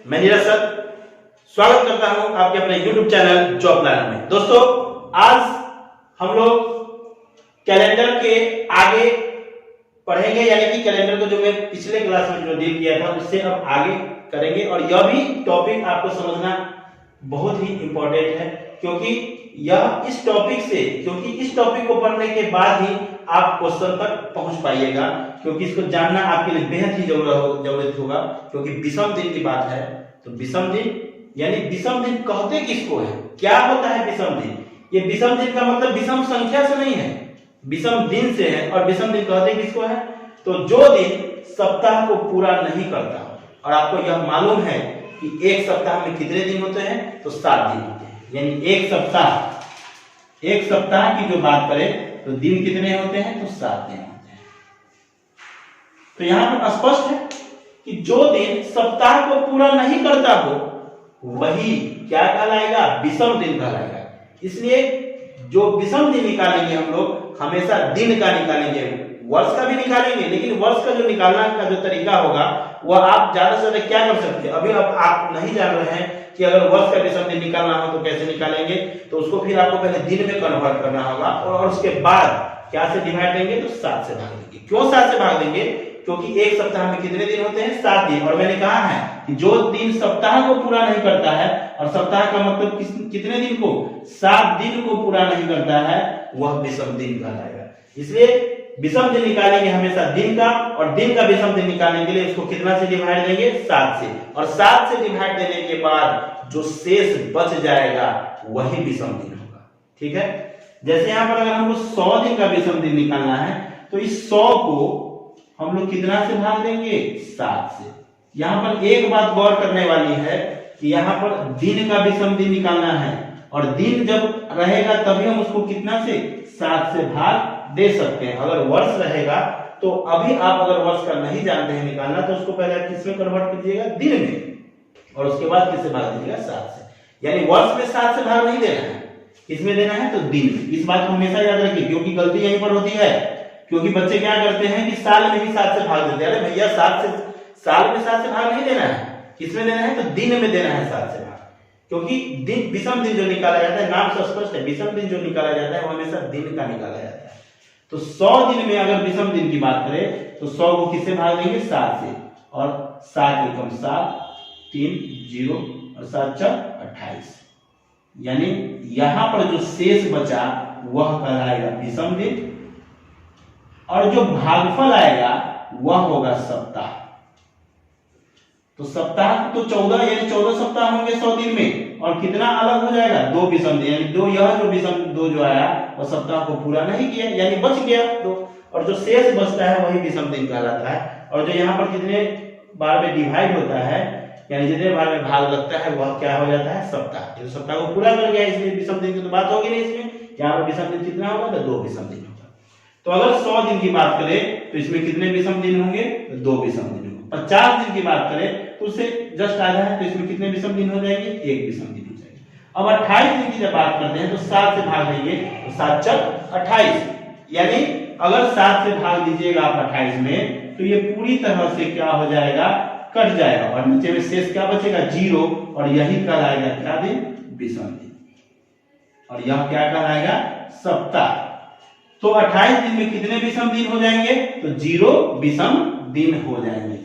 मैं नीरज सर स्वागत करता हूं आपके अपने YouTube चैनल जॉब प्लानर में। दोस्तों, आज हम लोग कैलेंडर के आगे पढ़ेंगे, यानी कि कैलेंडर को जो मैं पिछले क्लास में जो डील किया था उससे अब आगे करेंगे। और यह भी टॉपिक आपको समझना बहुत ही इंपॉर्टेंट है, क्योंकि इस टॉपिक को पढ़ने के बाद ही आप क्वेश्चन तक पहुंच पाइएगा, क्योंकि इसको जानना आपके लिए बेहद ही जरूरत होगा। क्योंकि विषम दिन की बात है, तो विषम दिन यानी विषम दिन कहते किसको है, क्या होता है विषम दिन? ये विषम दिन का मतलब विषम संख्या से नहीं है, विषम दिन से है। और विषम दिन कहते किसको है? तो जो दिन सप्ताह को पूरा नहीं करता। और आपको यह मालूम है कि एक सप्ताह में कितने दिन होते हैं? तो 7 दिन होते हैं। यानी एक सप्ताह की जो बात करें तो दिन कितने होते हैं? तो 7 दिन होते हैं। तो यहां पर स्पष्ट है कि जो दिन सप्ताह को पूरा नहीं करता हो वही क्या कहलाएगा? विषम दिन कहलाएगा। इसलिए जो विषम दिन निकालेंगे हम लोग हमेशा दिन का निकालेंगे, वर्ष का भी निकालेंगे, लेकिन वर्ष का जो निकालना का जो तरीका होगा वह आप ज्यादा से ज्यादा क्या कर सकते हैं। अभी अब आप नहीं जान रहे हैं कि अगर वर्ष का विषम दिन निकालना हो तो कैसे निकालेंगे, तो उसको फिर आपको पहले दिन में कन्वर्ट करना होगा और उसके बाद क्या से डिवाइड देंगे? तो 7 से भाग देंगे। क्यों 7 से भाग देंगे? क्योंकि एक सप्ताह में कितने दिन होते हैं? 7 दिन। और मैंने कहा है कि जो दिन सप्ताह को पूरा नहीं करता है, और सप्ताह का मतलब कितने दिन को? 7 दिन को पूरा नहीं करता है, वह विषम दिन कहलाएगा। इसलिए विषम दिन निकालेंगे हमेशा दिन का, और दिन का विषम दिन निकालने के लिए उसको कितना से डिवाइड देंगे? 7 से। और 7 से डिवाइड देने के बाद जो शेष बच जाएगा वही विषम दिन होगा। ठीक है। जैसे यहां पर अगर हमको 100 दिन का विषम दिन निकालना है तो इस 100 को हम लोग कितना से भाग देंगे? 7 से। यहां पर एक बात गौर करने वाली है कि यहां पर दिन का विषम दिन निकालना है, और दिन जब रहेगा तभी हम उसको कितना से? 7 से भाग दे सकते हैं। अगर वर्ष रहेगा तो अभी आप अगर वर्ष का नहीं जानते हैं निकालना तो उसको पहले आप किसमें कन्वर्ट कीजिएगा? दिन में, और उसके बाद किससे भाग दीजिएगा? 7 से। यानी वर्ष में 7 से भाग नहीं देना है, किसमें देना है? तो दिन में। इस बात को हमेशा याद रखिए, क्योंकि गलती यहीं पर होती है। क्योंकि बच्चे क्या करते हैं कि साल में ही 7 से भाग देते हैं। अरे भैया, साल में 7 से भाग नहीं देना है, किसमें देना है? तो दिन में देना है 7 से भाग। क्योंकि दिन विषम दिन जो निकाला जाता है, नाम से स्पष्ट है, विषम दिन जो निकाला जाता है वो हमेशा दिन का निकाला जाता है। तो 100 दिन में अगर विषम दिन की बात करें तो 100 को किससे भाग देंगे? 7 से। और 7 एकम 7, 3 0 और 7 4 28। यानी यहां पर जो शेष बचा वह कहलाएगा विषम दिन, और जो भागफल आएगा वह होगा सप्ताह। तो सप्ताह तो 14, यानी 14 सप्ताह होंगे 100 दिन में, और कितना अलग हो जाएगा? 2 विषम दिन। यानी जो विषम जो आया वह सप्ताह को पूरा नहीं किया, यानी बच गया 2, और जो शेष बचता है वही विषम दिन कहलाता है। और जो यहाँ पर जितने बार में डिवाइड होता है, यानी जितने बार में भाग लगता है वह क्या हो जाता है? सप्ताह। जो सप्ताह को पूरा कर गया, इसलिए विषम दिन की तो बात होगी नहीं इसमें। यहाँ पर विषम दिन कितना होगा? तो 2 विषम दिन होगा। तो अगर 100 दिन की बात करें तो इसमें कितने विषम दिन होंगे? तो 2 विषम दिन होंगे। 50 दिन की बात करें तो उससे जस्ट आधा है, तो इसमें कितने विषम दिन हो जाएंगे? 1 विषम दिन हो जाएंगे। अब 28 दिन की जब बात करते हैं तो 7 से भाग देंगे, तो 7 4 28। यानी अगर 7 से भाग दीजिएगा आप 28 में तो ये पूरी तरह से क्या हो जाएगा? कट जाएगा, और नीचे में शेष क्या बचेगा? 0। और यही कहलाएगा क्या दिन? विषम दिन। और यह क्या कहलाएगा? सप्ताह। तो 28 दिन में कितने विषम दिन हो जाएंगे? तो 0 विषम दिन हो जाएंगे।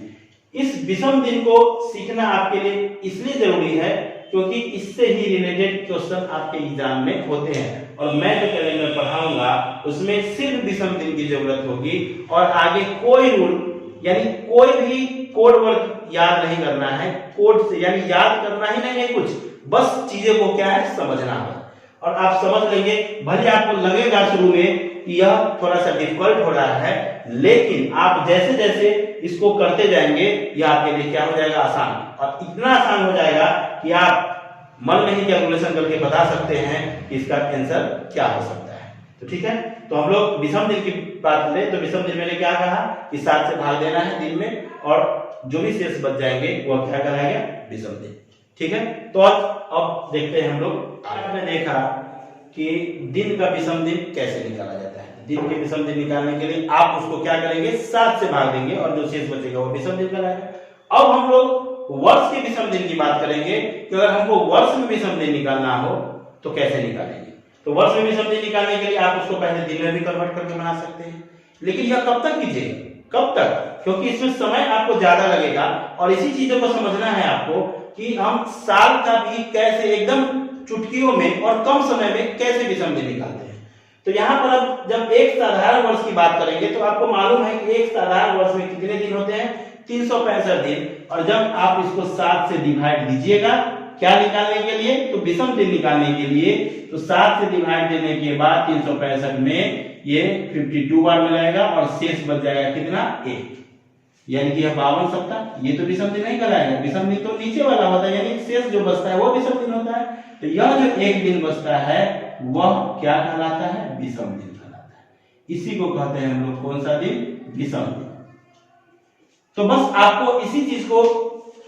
इस विषम दिन को सीखना आपके लिए इसलिए जरूरी है क्योंकि इससे ही रिलेटेड क्वेश्चन आपके एग्जाम में होते हैं। और मैं जो कैलेंडर पढ़ाऊंगा उसमें सिर्फ विषम दिन की जरूरत होगी, और आगे कोई रूल यानी कोई भी कोड वर्क याद नहीं करना है। कोड से यानी याद करना ही नहीं है कुछ, बस चीजें को क्या है? समझना है। और आप समझ लेंगे। भले आपको लगेगा शुरू में कि यह थोड़ा सा डिफिकल्ट हो रहा है, लेकिन आप जैसे जैसे इसको करते जाएंगे यह आपके लिए क्या हो जाएगा? आसान। और इतना आसान हो जाएगा कि आप मन में ही कैलकुलेशन करके बता सकते हैं कि इसका आंसर क्या हो सकता है। तो ठीक है। तो हम लोग विषम दिन की बात करें तो विषम दिन मैंने क्या कहा कि 7 से भाग देना है दिन में, और जो भी शेष बच जाएंगे वह क्या कहलाएगा? विषम दिन। ठीक है। तो अब देखते हैं हम लोग। आपने देखा कि दिन का विषम दिन कैसे निकाला जाता है। दिन के विषम दिन निकालने के लिए आप उसको क्या करेंगे? 7 से भाग देंगे, और जो शेष बचेगा वो विषम दिन कहलाएगा। अब हम लोग वर्ष के विषम दिन की बात करेंगे कि अगर हमको वर्ष में विषम दिन निकालना हो तो कैसे निकालेंगे। तो वर्ष में विषम दिन निकालने के लिए आप उसको पहले दिन में भी कन्वर्ट करके बना सकते हैं, लेकिन यह कब तक कीजिएगा, कब तक, क्योंकि इसमें समय आपको ज्यादा लगेगा और इसी चीजों को समझना है आपको कि हम साल का भी कैसे एकदम चुटकियों में और कम समय में कैसे विषम दिन निकालते हैं। तो यहाँ पर अब जब एक साधारण वर्ष की बात करेंगे तो आपको मालूम है कि एक साधारण वर्ष में कितने दिन होते हैं, 365 दिन। और जब आप इसको 7 से डिवाइड दीजिएगा क्या निकालने के लिए, तो विषम दिन निकालने के लिए, तो 7 से डिवाइड देने के बाद 365 में ये 52 बार मिलाएगा और शेष बच जाएगा कितना, 1, यानी कि यह 52 सप्ताह। ये तो विषम दिन नहीं कहलाएगा, विषम दिन तो नीचे वाला होता है, यानी शेष जो बचता है वो विषम दिन होता है। तो यह जो एक दिन बचता है वह क्या कहलाता है, विषम दिन कहलाता है। इसी को कहते हैं हम लोग कौन सा दिन, विषम दिन। तो बस आपको इसी चीज को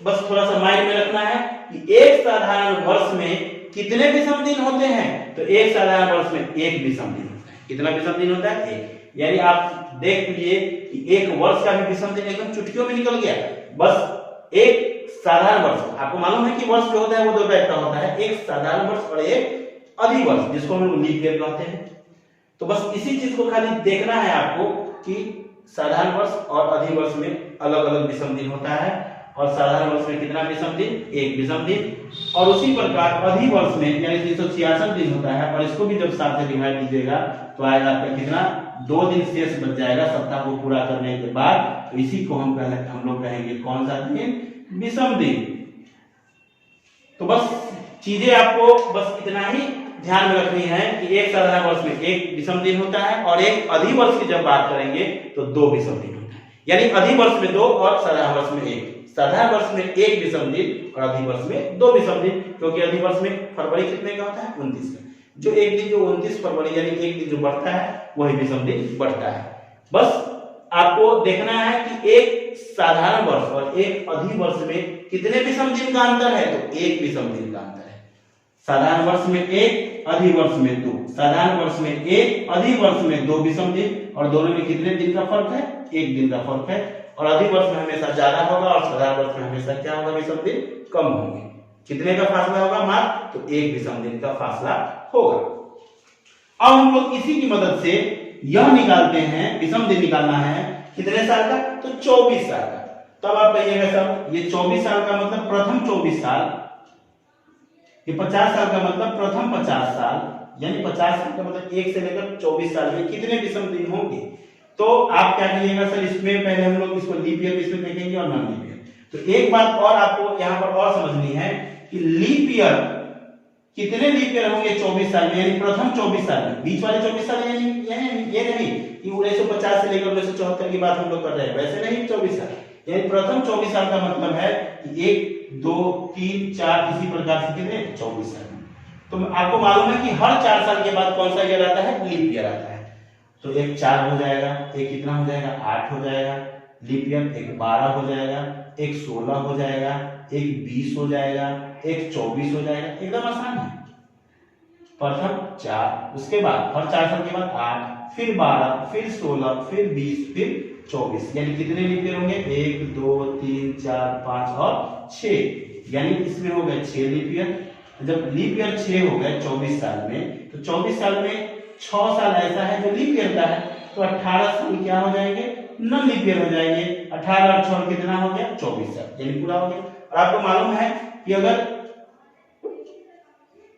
बस थोड़ा सा माइंड में रखना है कि एक साधारण वर्ष में कितने विषम दिन होते हैं, तो एक साधारण वर्ष में एक विषम दिन होता है। कितना विषम दिन होता है, एक। यानी आप देख लीजिए कि एक वर्ष का भी विषम दिन एकदम चुटकियों में निकल गया। बस एक साधारण वर्ष, आपको मालूम है कि वर्ष जो होता है वो दो टाइप का होता है, एक साधारण वर्ष और एक अधिवर्ष, जिसको हम लोग लीप ईयर कहते हैं। तो बस इसी चीज को खाली देखना है आपको कि साधारण वर्ष और अधिवर्ष में अलग अलग विषम दिन होता है, और साधारण वर्ष में कितना विषम दिन, एक विषम दिन। और उसी प्रकार अधिवर्ष में यानी 366 दिन होता है, और इसको भी जब 7 से डिवाइड कीजिएगा तो आएगा आपका कितना, 2 दिन शेष बच जाएगा सप्ताह को पूरा करने के बाद। तो इसी को हम लोग कहेंगे कौन सा दिन, विषम दिन। तो बस चीजें आपको बस इतना ही ध्यान में रखनी है कि एक साधारण वर्ष में एक विषम दिन होता है, और एक अधिवर्ष की जब बात करेंगे तो 2 विषम दिन होता है। यानी अधिवर्ष में 2 और साधारण वर्ष में 1। साधारण वर्ष में 1 विषम दिन और अधिवर्ष में 2 विषम दिन, क्योंकि अधिवर्ष में फरवरी कितने का होता है, 29 का। जो एक दिन जो 29 फरवरी यानी एक दिन जो बढ़ता है वही विषम दिन बढ़ता है। बस आपको देखना है कि एक साधारण वर्ष और एक अधिवर्ष में कितने विषम दिन का अंतर है, तो 1 विषम दिन का अंतर है। साधारण वर्ष में 1, अधिवर्ष में 2। साधारण वर्ष में 1, अधिवर्ष में 2 विषम दिन, और दोनों में कितने दिन का फर्क है, 1 दिन का फर्क है। और अधिवर्ष में हमेशा ज्यादा होगा और साधारण वर्ष में हमेशा क्या होगा, विषम दिन कम होंगे। कितने का फासला होगा मात्र, तो 1 विषम दिन का फासला होगा। अब हम लोग इसी की मदद से यह निकालते हैं, विषम दिन निकालना है कितने साल का, तो 24 साल का। तब आप कहिएगा सर ये 24 साल का मतलब प्रथम 24 साल, ये 50 साल का मतलब प्रथम 50 साल, यानी 50 साल का मतलब 1 से लेकर 24 साल में कितने विषम दिन होंगे। तो आप क्या करिएगा सर, इसमें पहले हम लोग इसको लीप ईयर इसमें देखेंगे और नॉन लीप ईयर। तो एक बात और आपको यहाँ पर और समझनी है कि लीप ईयर, कितने लीप ईयर होंगे 24 साल में, यानी प्रथम 24 साल में। बीच वाले 24 साल यानी ये नहीं कि 1950 से लेकर 1974 की बात हम लोग कर रहे हैं, वैसे नहीं 24 साल, यानी प्रथम 24 साल का मतलब है कि 1, 2, 3, 4 इसी प्रकार से कितने 24 साल। तो आपको मालूम है कि हर 4 साल के बाद कौन सा ईयर आता है, लीप ईयर आता है। तो एक 4 हो जाएगा, एक कितना हो जाएगा, 8 हो जाएगा लीप ईयर, एक 12 हो जाएगा, एक 16 हो जाएगा, एक 20 हो जाएगा, एक 24 हो जाएगा। एकदम आसान है। प्रथम 4, उसके बाद हर 4 साल के बाद 8, फिर 12, फिर 16, फिर 20, फिर 24, यानी कितने लीप ईयर होंगे, 1, 2, 3, 4, 5 और 6, यानी इसमें हो गए 6 लीप ईयर। जब लीप ईयर 6 हो गए 24 साल में, तो 24 साल में 6 साल ऐसा है जो लीप ईयर का है, तो 18 साल क्या हो जाएंगे, नॉन लीप ईयर हो जाएंगे। 18 और 6 कितना हो गया, 24 साल, यानी पूरा हो गया। और आपको मालूम है कि अगर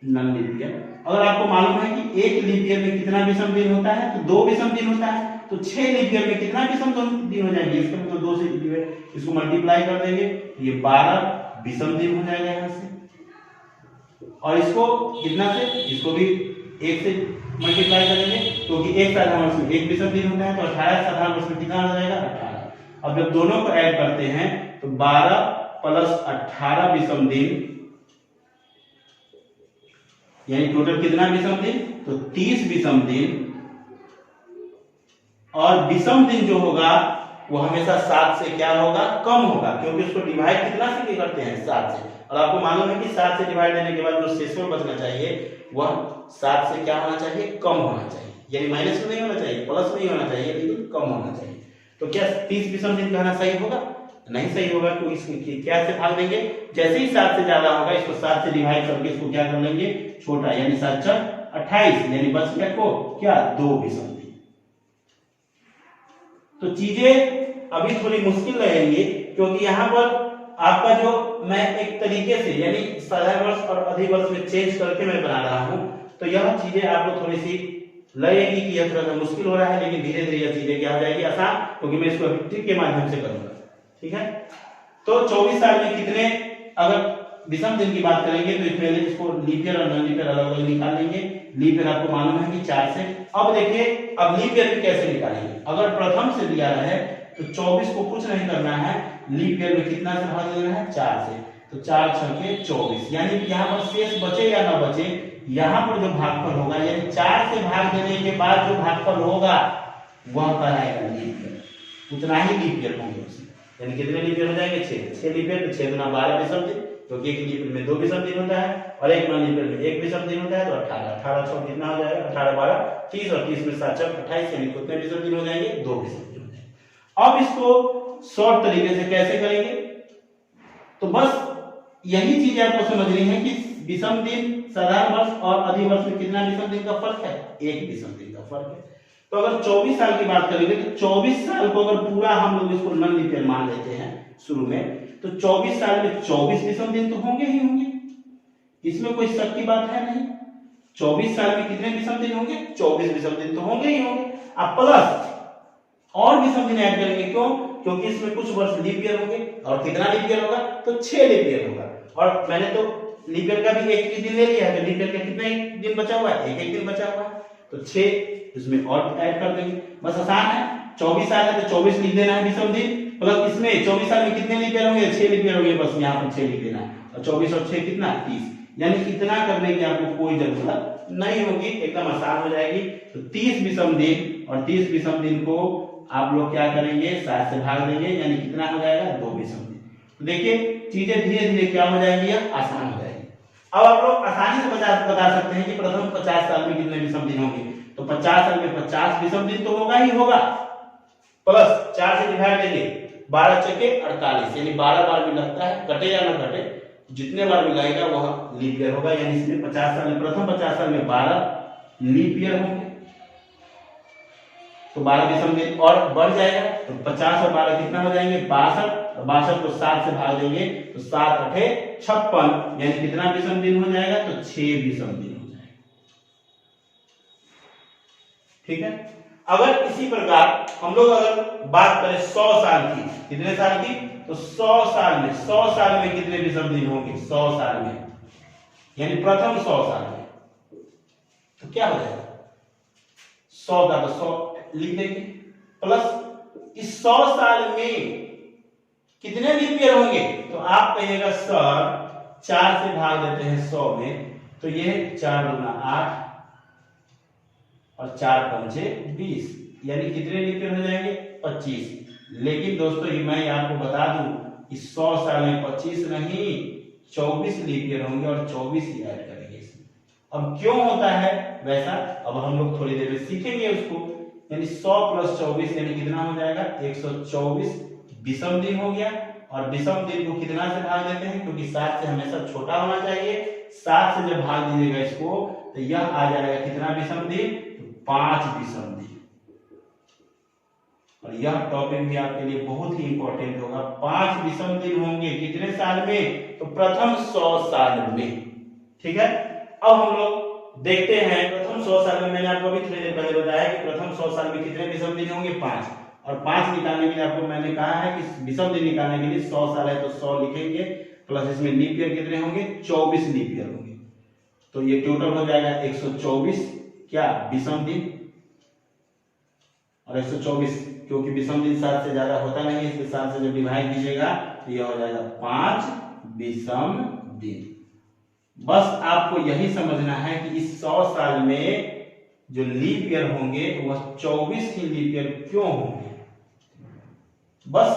नॉन लीप ईयर, अगर आपको मालूम है कि एक लीप ईयर में कितना विषम दिन होता है, तो 2 विषम दिन होता है। तो 6 लीप ईयर में कितना विषम दिन हो जाएंगे, इसका मतलब 2 से इसको मल्टीप्लाई कर देंगे, ये 12 विषम दिन हो जाएगा यहाँ से। और इसको कितना से, इसको भी 1 से मल्टीप्लाई करेंगे, क्योंकि एक साधारण वर्ष में एक विषम दिन होता है, तो 18 साधारण वर्ष में कितना हो जाएगा, 18। अब जब दोनों को ऐड करते हैं तो 12 प्लस 18 विषम दिन, यानी टोटल कितना विषम दिन, तो 30 विषम दिन। और विषम दिन जो होगा वो हमेशा 7 से क्या होगा, कम होगा, क्योंकि उसको डिवाइड कितना से करते हैं, 7 से। और आपको मालूम है कि 7 से डिवाइड देने के बाद जो शेषफल बचना चाहिए वह 7 से क्या होना चाहिए, कम होना चाहिए, यानी माइनस में नहीं होना चाहिए, प्लस नहीं होना चाहिए, लेकिन कम होना चाहिए। तो क्या 30 विषम दिन कहना सही होगा, नहीं सही होगा, तो इसको क्या से भाग देंगे, जैसे ही 7 से ज्यादा होगा इसको 7 से डिवाइड करके इसको क्या कर लेंगे, छोटा, यानी 7 × 28, यानी बच गया को क्या 2 विषम दिन। तो चीजें अभी थोड़ी मुश्किल रहेंगी, क्योंकि यहाँ पर आपका जो मैं एक तरीके से यानी साधारण वर्ष और अधिवर्ष में चेंज करके मैं बना रहा हूं, तो यह चीजें आपको थोड़ी सी लगेगी कि यह थोड़ा सा मुश्किल हो रहा है, लेकिन धीरे धीरे यह चीजें क्या हो जाएगी आसान, क्योंकि मैं इसको ट्रिक के माध्यम से करूंगा। ठीक है, तो 24 साल में कितने, अगर विषम दिन की बात करेंगे तो पहले इसको लीप ईयर और नॉन लीप ईयर अलग अलग निकाल लेंगे। लीप ईयर आपको मालूम है कि 4 से। अब देखिए अब लीप ईयर कैसे निकालेंगे, अगर प्रथम से दिया है तो 24 को कुछ नहीं करना है, लीप ईयर में कितना से भाग देना है, 4 से, तो 4 × 6 = 24, यानी कि यहाँ पर शेष बचे या ना बचे, यहाँ पर जो भागफल होगा यानी 4 से भाग देने के बाद जो भागफल होगा वह कहलाएगा लीप ईयर, उतना ही लीप ईयर होंगे उसमें। यानी कितने लीप ईयर हो जाएंगे, 6 लीप ईयर, तो 6 × 12 विषम दिन, क्योंकि एक लीप ईयर में 2 विषम दिन होता है और एक नॉन लीप ईयर में 1 विषम दिन होता है, तो 18 6 कितना हो जाएगा, 18 12 30, और 30 में 7 × 28, यानी कितने विषम दिन हो जाएंगे, 2 विषम दिन हो जाएंगे। अब इसको शॉर्ट तरीके से कैसे करेंगे, तो बस यही चीज आपको समझनी है कि विषम दिन, साधारण वर्ष और अधिवर्ष में कितना विषम दिन का फर्क है, 1 विषम दिन का फर्क है। तो अगर 24 साल की बात करेंगे तो 24 साल को अगर पूरा हम लोग इसको नॉन लीप ईयर मान लेते हैं शुरू में, तो 24 साल में 24 विषम दिन तो होंगे ही होंगे, इसमें कोई शक की बात है नहीं। 24 साल में कितने विषम दिन होंगे, 24 विषम दिन तो होंगे ही होंगे। अब प्लस और विषम दिन ऐड करेंगे, क्यों, क्योंकि इसमें कुछ वर्ष लीप ईयर होंगे, और कितना लीप ईयर होगा, तो 6 लीप ईयर होगा। और मैंने तो लीप ईयर का भी एक दिन ले लिया है, तो लीप ईयर का कितना दिन बचा हुआ है, एक दिन बचा हुआ है, तो 6 इसमें और ऐड कर देंगे, बस आसान है। 24 साल है तो 24 लिख देना है विषम दिन, प्लस इसमें 24 साल में कितने लीप ईयर होंगे, 6 लीप ईयर होंगे, बस यहाँ पर 6 लिख देना है, और 24 और 6 कितना 30, यानी इतना करने की आपको कोई जरूरत नहीं होगी, एकदम आसान हो जाएगी। तो 30 विषम दिन, और 30 विषम दिन को आप लोग क्या करेंगे, 7 से भाग देंगे, यानी कितना हो जाएगा, 2 विषम दिन। तो देखिए चीजें धीरे धीरे क्या हो जाएंगी, आसान हो जाएगी। अब आप लोग आसानी से बता सकते हैं कि प्रथम 50 साल में कितने विषम दिन होंगे, तो 50 साल में 50 विषम दिन तो होगा ही होगा, प्लस 4 से डिवाइड देंगे, 12 × 6 = 48, यानी 12 बार भी लगता है, कटे या ना कटे, जितने बार भी लगेगा वह लीप ईयर होगा, यानी इसमें 50 साल में, प्रथम 50 साल में 12 लीप ईयर होंगे, तो 12 विषम दिन और बढ़ जाएगा, तो 50 और 12 कितना हो जाएंगे, 62, और 62 को 7 से भाग देंगे, तो 7 × 8 = 56, यानी कितना विषम दिन हो जाएगा, तो 6 विषम दिन हो जाएगा। ठीक है, अगर इसी प्रकार हम लोग अगर बात करें 100 साल की, कितने साल की, तो 100 साल में कितने विषम दिन होंगे, 100 साल में, यानी प्रथम 100 साल में, तो क्या हो जाएगा, 100 का तो 100 लिख देंगे, प्लस इस 100 साल में कितने लीप ईयर होंगे, तो आप कहिएगा सर 4 से भाग देते हैं 100 में, तो ये 4 × 8 और 4 × 5 = 20, यानी कितने लीप ईयर हो जाएंगे, 25। लेकिन दोस्तों ये मैं आपको बता दूं, इस 100 साल में 25 नहीं 24 लीप ईयर होंगे, और 24 ही ऐड करेंगे इसमें। अब क्यों होता है वैसा, अब हम लोग थोड़ी देर में सीखेंगे उसको, यानी 100 + 24 यानी कितना हो जाएगा, 124 विषम दिन हो गया। और विषम दिन को कितना से भाग देते हैं, क्योंकि 7 से हमेशा छोटा होना चाहिए, 7 से जब भाग दीजिएगा इसको तो यह आ जाएगा कितना विषम दिन, तो 5 विषम दिन। और यह टॉपिक भी आपके लिए बहुत ही इंपॉर्टेंट होगा, 5 विषम दिन होंगे कितने साल में, तो प्रथम 100 साल में। ठीक है, अब हम लोग देखते हैं प्रथम 100 साल में, मैंने आपको अभी थोड़ी देर पहले बताया कि प्रथम 100 साल में कितने विषम दिन होंगे, 5, और 5 निकालने के लिए आपको मैंने कहा है कि विषम दिन निकालने के लिए 100 साल है तो 100 लिखेंगे, प्लस इसमें लीप ईयर कितने होंगे, 24 लीप ईयर होंगे, तो ये टोटल हो जाएगा 124 क्या विषम दिन, और 124 क्योंकि विषम दिन 7 से ज्यादा होता नहीं, इसके 7 से जब डिवाइड कीजिएगा तो यह हो जाएगा 5 विषम दिन। बस आपको यही समझना है कि इस 100 साल में जो लीप ईयर होंगे वह 24 ही लीप ईयर क्यों होंगे, बस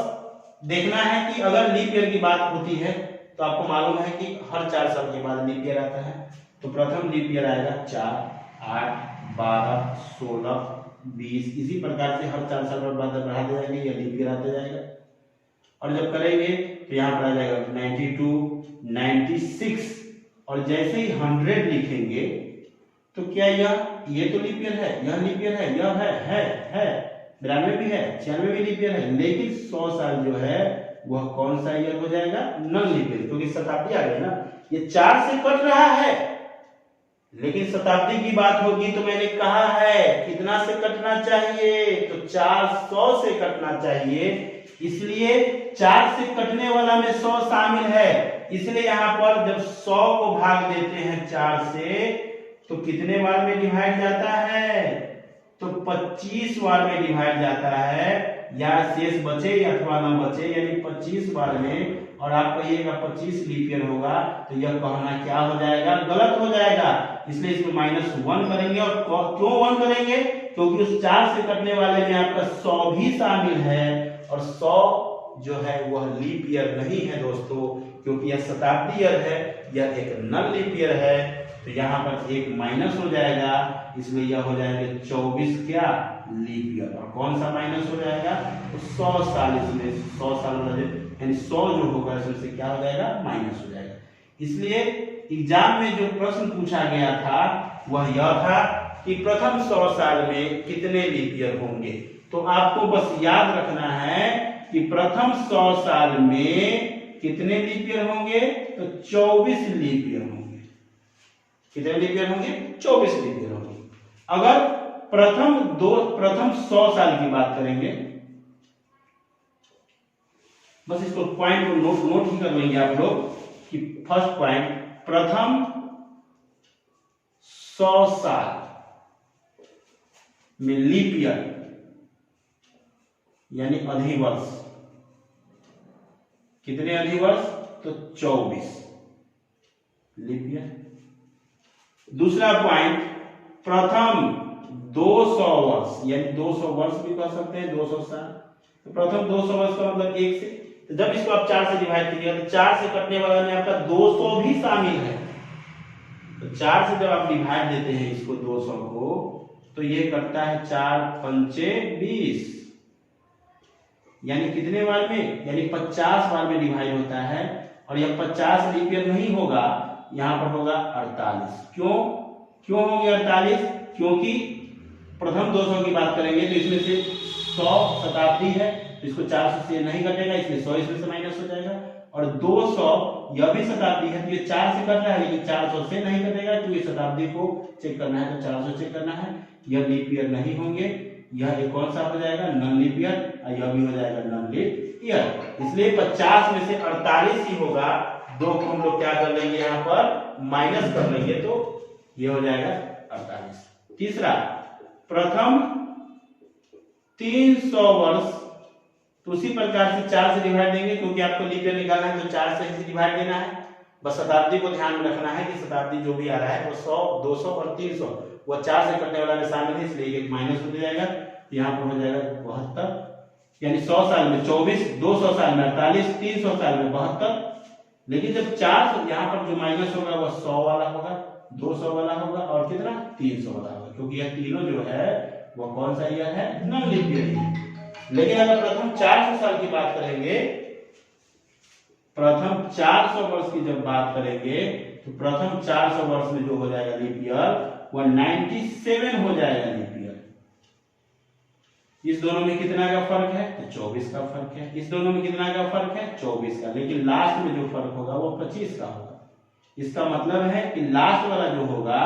देखना है कि अगर लीप ईयर की बात होती है तो आपको मालूम है कि हर 4 साल के बाद लीप ईयर आता है, तो प्रथम लीप ईयर आएगा 4, 8, 12, 16, 20, इसी प्रकार से हर 4 साल बाद बढ़ाते जाएंगे या लीप ईयर आते जाएगा। और जब करेंगे तो यहाँ पर आ जाएगा 92, 96 और जैसे ही 100 लिखेंगे तो क्या ये तो लीप ईयर है, यह लीप ईयर है, यह है 92 भी है, 96 भी लीप ईयर है, लेकिन 100 साल जो है वह कौन सा ईयर हो जाएगा? नॉन लीप ईयर, क्योंकि शताब्दी आ गई ना। ये 4 से कट रहा है, लेकिन शताब्दी की बात होगी तो मैंने कहा है कितना से कटना चाहिए? तो 400 से कटना चाहिए। इसलिए 4 से कटने वाला में 100 शामिल है, इसलिए यहाँ पर जब 100 को भाग देते हैं 4 से तो कितने बार में डिवाइड जाता है? तो 25 बार में डिवाइड जाता है, या शेष बचे अथवा न बचे, यानी 25 बार में। और आप कहिएगा 25 लीप ईयर होगा, तो यह कहना क्या हो जाएगा? गलत हो जाएगा। इसलिए इसमें -1 करेंगे। और क्यों 1 करेंगे? क्योंकि उस 4 से कटने वाले में आपका 100 भी शामिल है, और 100 जो है वह लीप ईयर नहीं है दोस्तों, क्योंकि यह शताब्दी ईयर है, यह एक नॉन लीप ईयर है। तो यहाँ पर एक माइनस हो जाएगा, इसलिए यह हो जाएगा 24 क्या? Leap year. और कौन सा माइनस हो जाएगा? तो 100 साल, इसमें 100 साल यानी 100 जो होगा इसमें से क्या हो जाएगा? माइनस हो जाएगा। इसलिए एग्जाम में जो प्रश्न पूछा गया था वह यह था कि प्रथम 100 साल में कितने लीप ईयर होंगे। तो आपको बस याद रखना है कि प्रथम 100 साल में कितने लीप ईयर होंगे? तो 24 लीप ईयर होंगे। कितने लीप ईयर होंगे? 24 लीप ईयर होंगे। अगर प्रथम 100 साल की बात करेंगे, बस इसको पॉइंट को नोट ही कर लेंगे आप लोग कि फर्स्ट पॉइंट, प्रथम 100 साल में लीप ईयर यानी अधिवर्ष, कितने अधिवर्ष? तो 24 लीप ईयर। दूसरा पॉइंट, प्रथम 200 वर्ष यानी 200 वर्ष भी कह सकते हैं, 200 साल। तो प्रथम 200 वर्ष का मतलब 1 से, तो जब इसको आप 4 से डिवाइड कीजिएगा तो 4 से कटने वाला में आपका 200 भी शामिल है। तो 4 से जब आप डिवाइड देते हैं इसको 200 को, तो ये कटता है 4 पंचे 20, यानी कितने बार में? यानी 50 बार में डिवाइड होता है। और यह 50 लीप ईयर नहीं होगा, यहाँ पर होगा 48। क्यों होंगे 48? क्योंकि प्रथम 200 की बात करेंगे तो इसमें से 100 शताब्दी है, तो इसको 400 से नहीं कटेगा, इसलिए 100 इसमें से माइनस हो जाएगा। और 200 यह भी शताब्दी है, तो ये 4 से कट रहा है, लेकिन 400 से नहीं कटेगा, क्योंकि शताब्दी को चेक करना है तो 400 चेक करना है। यह लीप ईयर नहीं होंगे, यह एक कौन सा हो जाएगा? नॉन लीप ईयर, और यह भी हो जाएगा नॉन लीप ईयर। इसलिए 50 में से 48 ही होगा। 2 को हम लोग क्या कर लेंगे? यहाँ पर माइनस कर लेंगे, तो यह हो जाएगा 48। तीसरा, प्रथम 300 वर्ष, तो उसी प्रकार से 4 से डिवाइड देंगे, क्योंकि आपको लीप ईयर निकालना है तो 4 से ही डिवाइड देना है। बस शताब्दी को ध्यान में रखना है कि शताब्दी जो भी आ रहा है वो 100, 200 और 300 वह 4 से कटने वाला में शामिल है, इसलिए एक माइनस हो जाएगा। यहाँ पर हो जाएगा 72, यानी 100 साल में 24, 200 साल में 48, 300 साल में 72। लेकिन जब 400 यहाँ पर जो माइनस होगा वह 100 वाला होगा, 200 वाला होगा और कितना? 300 वाला होगा, क्योंकि यह तीनों जो है वह कौन सा ईयर है? नॉन लीप ईयर है। लेकिन अगर प्रथम 400 साल की बात करेंगे, प्रथम 400 वर्ष की जब बात करेंगे, तो प्रथम 400 वर्ष में जो हो जाएगा लीप ईयर वह 97 हो जाएगा लीप ईयर। इस दोनों में कितना का फर्क है? तो 24 का फर्क है। इस दोनों में कितना का फर्क है? 24 का। लेकिन लास्ट में जो फर्क होगा वो 25 का होगा। इसका मतलब है कि लास्ट वाला जो होगा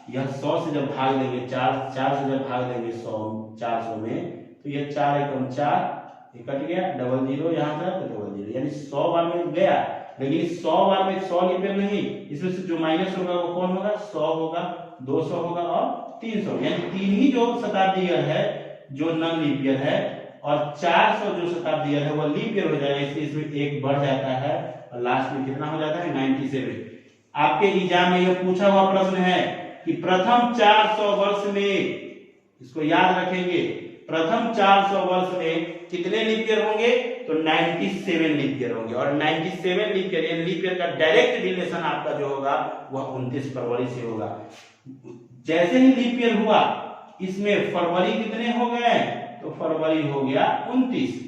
यह 100 से जब भाग देंगे, 4 से जब भाग देंगे 400 में, तो यह 4 एकम 4 ये कट गया, डबल जीरो यहाँ था तो डबल जीरो, यानी 100 बार में गया। लेकिन 100 बार में 100 लीप ईयर नहीं, इसमें से जो माइनस होगा वो कौन होगा? 100 होगा, 200 होगा और 300, यानी 3 ही जो शताब्दी ईयर है जो नॉन लीप ईयर है, और 400 जो शताब्दी ईयर है वो लीप ईयर हो जाएगा, इसलिए इसमें एक बढ़ जाता है और लास्ट में कितना हो जाता है? 97। आपके एग्जाम में यह पूछा हुआ प्रश्न है कि प्रथम 400 वर्ष में, इसको याद रखेंगे, प्रथम 400 वर्ष में कितने लीप ईयर होंगे? तो 97 लीप ईयर होंगे। और 97 लीप ईयर, यानी लीप ईयर का डायरेक्ट रिलेशन आपका जो होगा वह 29 फरवरी से होगा। जैसे ही लीप ईयर हुआ, इसमें फरवरी कितने हो गए? तो फरवरी हो गया 29।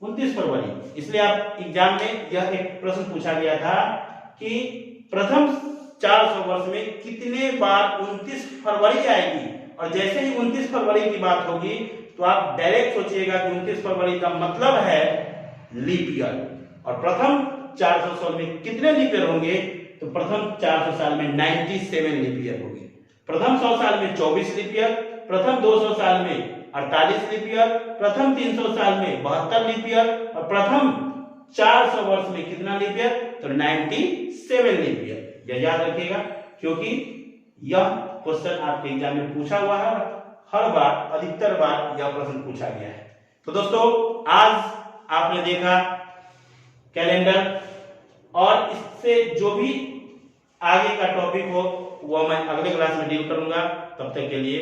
29 फरवरी। इसलिए आप एग्जाम में यह एक प्रश्न पूछा गया था कि प्रथम 400 वर्ष में कितने बार 29 फरवरी आएगी, और जैसे ही 29 फरवरी की बात होगी तो आप डायरेक्ट सोचिएगा कि 29 फरवरी का मतलब है लीप ईयर। और प्रथम 400 साल में कितने लीप ईयर होंगे, तो प्रथम 400 साल में 97 लीप ईयर होंगे, प्रथम 100 साल में 24 लीप ईयर, प्रथम 200 साल में 48 लीप ईयर, प्रथम 300 साल में 72 लीप ईयर, और प्रथम 400 वर्ष में कितना लीप ईयर, तो 97 लीप ईयर। यह याद रखिएगा, क्योंकि यह क्वेश्चन आपके एग्जाम में पूछा हुआ है, हर बार अधिकतर बार यह प्रश्न पूछा गया है। तो दोस्तों आज आपने देखा कैलेंडर, और इससे जो भी आगे का टॉपिक हो वह मैं अगले क्लास में डील करूंगा। तब तक के लिए